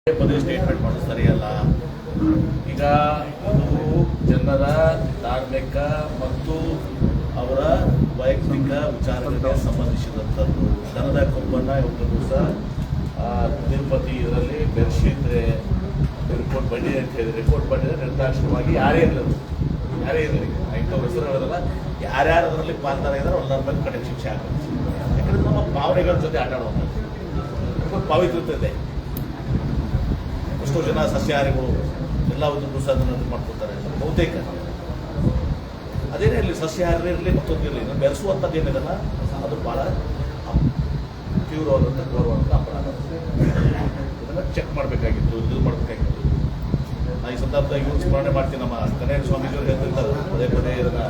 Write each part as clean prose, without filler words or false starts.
ಪದೇ ಸ್ಟೇಟ್ಮೆಂಟ್ ಮಾಡೋದು ಸರಿಯಲ್ಲ. ಈಗ ಇದು ಜನರ ಧಾರ್ಮಿಕ ಮತ್ತು ಅವರ ವೈಯಕ್ತಿಕ ವಿಚಾರಗಳಿಗೆ ಸಂಬಂಧಿಸಿದಂಥದ್ದು. ದನದ ಕೊಬ್ಬನ್ನ ಇವತ್ತು ದಿವಸ ತಿರುಪತಿ ಇದರಲ್ಲಿ ಬೆರೆಸಿದ್ರೆ ರಿಪೋರ್ಟ್ ಬಂದಿದೆ ಅಂತ ಹೇಳಿದ್ರೆ ರಿಪೋರ್ಟ್ ಬಂದಿದೆ ನಿರ್ದಾಕ್ಷಿಣ್ಯವಾಗಿ ಯಾರೇ ಇರಲಿ ಇಂಥವ್ರ ಹೆಸರು ಹೇಳೋದಲ್ಲ, ಯಾರ್ಯಾರು ಅದರಲ್ಲಿ ಪಾಲ್ದಾರ ಇದ್ದಾರೆ ಎಲ್ಲರ ಮೇಲೆ ಕಡೆ ಶಿಕ್ಷೆ ಆಗುತ್ತೆ. ಯಾಕಂದ್ರೆ ನಮ್ಮ ಭಾವನೆಗಳ ಜೊತೆ ಆಟ ಆಡುವಂಥದ್ದು ಪವಿತ್ರತೆ ಇದೆ. ಎಷ್ಟೋ ಜನ ಸಸ್ಯಾಹಾರಿಗಳು ಎಲ್ಲ ಒಂದು ದಿವಸ ಅದನ್ನು ಮಾಡ್ಕೊತಾರೆ. ಬಹುತೇಕ ಅದೇನೇ ಇರಲಿ, ಸಸ್ಯಾಹಾರ ಇರಲಿ ಮತ್ತೊಂದು ಇರಲಿ, ಬೆರೆಸುವಂಥದ್ದು ಏನಿದೆಲ್ಲ ಅದು ಭಾಳ ತೀವ್ರವಾದಂಥ ಗೌರವಾದಂಥ ಅಪರಾಧ. ಇದನ್ನು ಚೆಕ್ ಮಾಡಬೇಕಾಗಿತ್ತು, ಇದು ಮಾಡಬೇಕಾಗಿತ್ತು. ನಾ ಈ ಸಂದರ್ಭದಾಗ ಇವ್ರು ಸ್ಮರಣೆ ಮಾಡ್ತೀನಿ. ನಮ್ಮ ಕನ್ನಡ ಸ್ವಾಮೀಜಿಯವರು ಹೇಳ್ತಿರ್ತಾರೆ ಪದೇ ಪದೇ ಇದನ್ನು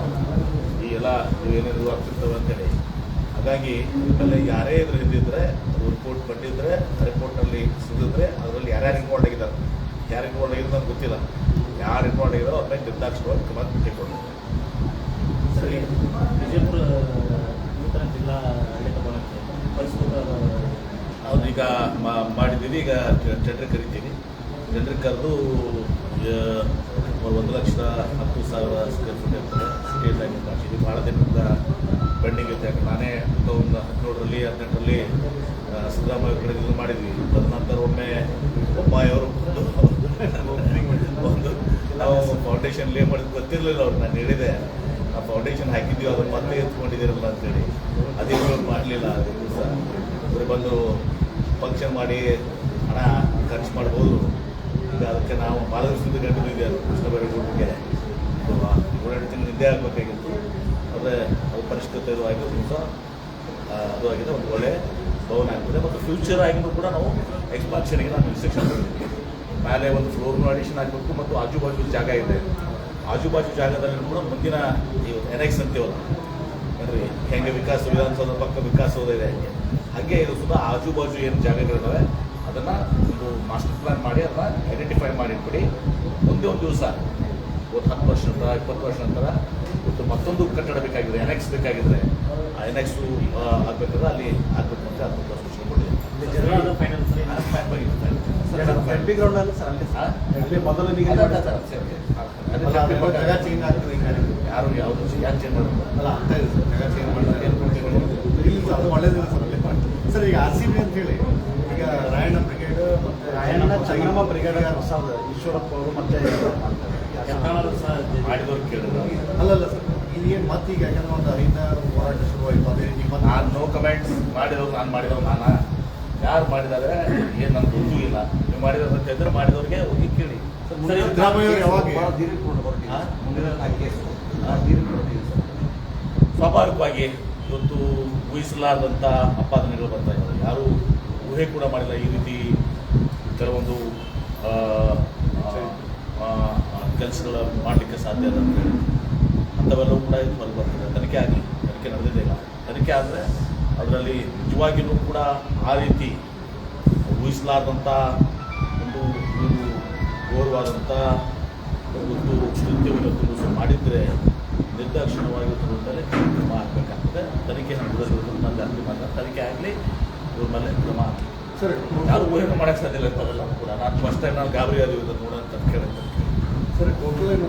ಈ ಎಲ್ಲ ಇವೇನೇನು ಆಗ್ತಿರ್ತವೆ ಅಂತೇಳಿ. ಹಾಗಾಗಿ ಇದರಲ್ಲಿ ಯಾರೇ ಇದ್ರ ಹಿಂದಿದ್ರೆ ಅದು ರಿಪೋರ್ಟ್ ಬಂದಿದ್ರೆ ರಿಪೋರ್ಟ್ನಲ್ಲಿ ಸಿಗಿದ್ರೆ ಅದರಲ್ಲಿ ಯಾರ್ಯಾರು ಇನ್ವಾಲ್ವ್ ಆಗಿದ್ದಾರೆ, ಯಾರು ಇನ್ವಾಲ್ವ್ ಆಗಿದ್ರು ನನಗೆ ಗೊತ್ತಿಲ್ಲ. ಯಾರು ಇನ್ವಾಲ್ವ್ ಆಗಿರೋ ಅವ್ರ ಮೇಲೆ ನಿರ್ದಾಕ್ಷಿಣ್ಯವಾಗಿ ಕ್ರಮ ತೆಗೆದುಕೊಂಡು ಸರಿ. ವಿಜಯಪುರ ನೂತನ ಜಿಲ್ಲಾ ಆಡಳಿತ ಭವನಕ್ಕೆ ಅವ್ರು ಈಗ ಮಾಡಿದ್ದೀವಿ. ಈಗ ಟೆಂಡರ್ ಕರಿತೀವಿ. ಟೆಂಡರ್ ಕರೆದು 1,10,10,000 ಸ್ಕ್ವೇರ್ ಫೀಟ್ ಇರ್ತದೆ. ಸ್ಟೇಟ್ ಆಗಿ ಮಾಡ್ತೀವಿ. ಭಾಳ ದಿನದಿಂದ ಪೆಂಡಿಂಗ್ ಇರುತ್ತೆ. ನಾನೇ 2017ರಲ್ಲಿ 18ರಲ್ಲಿ ಸಿದ್ದರಾಮಯ್ಯ ಕಡೆ ಇದು ಮಾಡಿದ್ವಿ. ತದನಂತರ ಒಮ್ಮೆ ಬೊಮ್ಮಾಯಿಯವರು ಒಂದು ನಾವು ಫೌಂಡೇಶನ್ ಮಾಡಿದ್ದು ಗೊತ್ತಿರಲಿಲ್ಲ. ಅವ್ರು ನಾನು ಹೇಳಿದೆ ಆ ಫೌಂಡೇಶನ್ ಹಾಕಿದ್ದೀವಿ, ಅದನ್ನು ಮತ್ತೆ ಎತ್ಕೊಂಡಿದ್ದೀರಲ್ಲ ಅಂತೇಳಿ. ಅದೇನು ಮಾಡಲಿಲ್ಲ. ಅದೇ ದಿವಸ ಅವರು ಬಂದು ಫಂಕ್ಷನ್ ಮಾಡಿ ಹಣ ಖರ್ಚು ಮಾಡ್ಬೋದು. ಈಗ ಅದಕ್ಕೆ ನಾವು ಭಾಳ ದಿವಸದಿಂದ ಗಂಟಲಿದ್ದೆ ಕೃಷ್ಣ ಬೈರೇಗೌಡರಿಗೆ 7 ತಿಂಗಳು ನಿದ್ದೆ ಆಗಬೇಕಾಗಿತ್ತು. ಆದರೆ ಅದು ಪರಿಷ್ಕೃತ ಇದು ಆಗಿ ದಿವಸ ಅದು ಆಗಿದೆ. ಒಂದು ಒಳ್ಳೆ ಭವನ ಆಗ್ತದೆ. ಮತ್ತು ಫ್ಯೂಚರ್ ಆಗಿನೂ ಕೂಡ ನಾವು ಎಕ್ಸ್ಪಾನ್ಷನ್ಗೆ ನಾವು ಇನ್ಸ್ಟ್ರಕ್ಷನ್ ಕೊಡ್ತೀವಿ. ಮೇಲೆ ಒಂದು ಫ್ಲೋರ್ನು ಅಡಿಷನ್ ಆಗಬೇಕು ಮತ್ತು ಆಜು ಬಾಜು ಜಾಗ ಇದೆ. ಆಜು ಬಾಜು ಜಾಗದಲ್ಲಿ ಕೂಡ ಮುಂದಿನ ಎನೆಕ್ಸ್ ಅಂತೀವಲ್ಲ ಅಂದರೆ ಹೆಂಗೆ ವಿಧಾನಸೌಧ ಪಕ್ಕ ವಿಕಾಸಸೌಧ ಇದೆ ಹಾಗೆ ಇದು ಸುಧಾ ಆಜು ಬಾಜು ಏನು ಜಾಗಗಳಿದ್ದಾವೆ ಅದನ್ನು ಒಂದು ಮಾಸ್ಟರ್ ಪ್ಲಾನ್ ಮಾಡಿ ಅದನ್ನು ಐಡೆಂಟಿಫೈ ಮಾಡಿಟ್ಬಿಡಿ. ಒಂದೇ ಒಂದು ದಿವಸ ಒಂದು 10 ವರ್ಷ ನಂತರ 20 ವರ್ಷ ನಂತರ ಇವತ್ತು ಮತ್ತೊಂದು ಕಟ್ಟಡ ಬೇಕಾಗಿದ್ರೆ ಎನೆಕ್ಸ್ ಬೇಕಾಗಿದ್ರೆ ಆ ಎನೆಕ್ಸು ಆಗಬೇಕಾದ್ರೆ ಅಲ್ಲಿ ಆಗಬೇಕು ಅಂತ 10 ವರ್ಷ ಕೊಟ್ಟಿದೆ. ಯಾರು ಯಾವುದು ಯಾಕೆ ಚೇಂಜ್ ಮಾಡೋದು ಒಳ್ಳೇದಿಲ್ಲ ಸರ್. ಈಗ RCB ಅಂತ ಹೇಳಿ ಈಗ ರಾಯಣ್ಣ ಬ್ರಿಗೇಡ್ ಮತ್ತು ಸಂಗಮ ಬ್ರಿಗೇಡ್ ಈಶ್ವರಪ್ಪ ಅವರು ಮತ್ತೆ ಮಾಡಿದವ್ರು ಕೇಳಿದ್ರು. ಅಲ್ಲಲ್ಲ ಸರ್, ಇದೇನು ಮತ್ತೀಗ ಯಾಕಂದ್ರೆ ಒಂದು ಅಹಿಂದ ಹೋರಾಟ ಶುರುವಾಯಿತು. ಅದೇ ರೀತಿ ನಾನು ನೋ ಕಮೆಂಟ್ಸ್ ಮಾಡಿದವ್ರು ನಾನು ಮಾಡಿದವ್ರು ನಾನು ಯಾರು ಮಾಡಿದಾದ್ರೆ ಏನು ನಮ್ಗೆ ಗೊತ್ತೂ ಇಲ್ಲ. ನೀವು ಮಾಡಿದವ್ರು ಅಂತ ಹೇಳಿದ್ರೆ ಮಾಡಿದವ್ರಿಗೆ ಹೋಗಿ ಕೇಳಿ. ಸಿದ್ದರಾಮಯ್ಯ ಯಾವಾಗ ಸ್ವಾಭಾವಿಕವಾಗಿ ಇವತ್ತು ಊಹಿಸಲಾರದಂಥ ಆಪಾದನೆಗಳು ಬರ್ತಾ ಇದ್ದಾರೆ. ಯಾರು ಊಹೆ ಕೂಡ ಮಾಡಿಲ್ಲ ಈ ರೀತಿ ಕೆಲವೊಂದು ಕೆಲಸಗಳ ಮಾಡಲಿಕ್ಕೆ ಸಾಧ್ಯ ಇಲ್ಲ ಅಂತ ಹೇಳಿ. ಅಂಥವೆಲ್ಲವೂ ಕೂಡ ಇದು ಹೊರಗೆ ಬರ್ತದೆ. ತನಿಖೆ ಆಗಲಿ, ತನಿಖೆ ನಡೆದಿದೆ. ಇಲ್ಲ ತನಿಖೆ ಆದರೆ ಅದರಲ್ಲಿ ನಿಜವಾಗಿಯೂ ಕೂಡ ಆ ರೀತಿ ಊಹಿಸಲಾರ್ದಂಥ ಒಂದು ಘೋರವಾದಂಥ ಒಂದು ಕೃತ್ಯವನ್ನು ಮಾಡಿದರೆ ನಿರ್ದಾಕ್ಷಿಣ್ಯವಾಗಿ ಇದ್ರ ಮೇಲೆ ಕ್ರಮ ಆಗಬೇಕಾಗ್ತದೆ. ತನಿಖೆ ನಡೆದಿರೋದ್ರ ಮೇಲೆ ಅಂತಿಮ ತನಿಖೆ ಆಗಲಿ, ಇವ್ರ ಮೇಲೆ ಕ್ರಮ ಆಗಲಿ. ಸರ್ ಯಾರು ಊಹೆನೂ ಮಾಡೋಕ್ಕೆ ಸಾಧ್ಯ ಇಲ್ಲ. ಇಂಥವೆಲ್ಲ ಕೂಡ ನಾನು ಫಸ್ಟ್ ಟೈಮ್ ನಾನು ಗಾಬರಿ ಆದೀವಿ ಇದನ್ನು ನೋಡೋಂತ ಕೇಳಂತ ಸರ್ ಟೋಟಲ್ ಏನು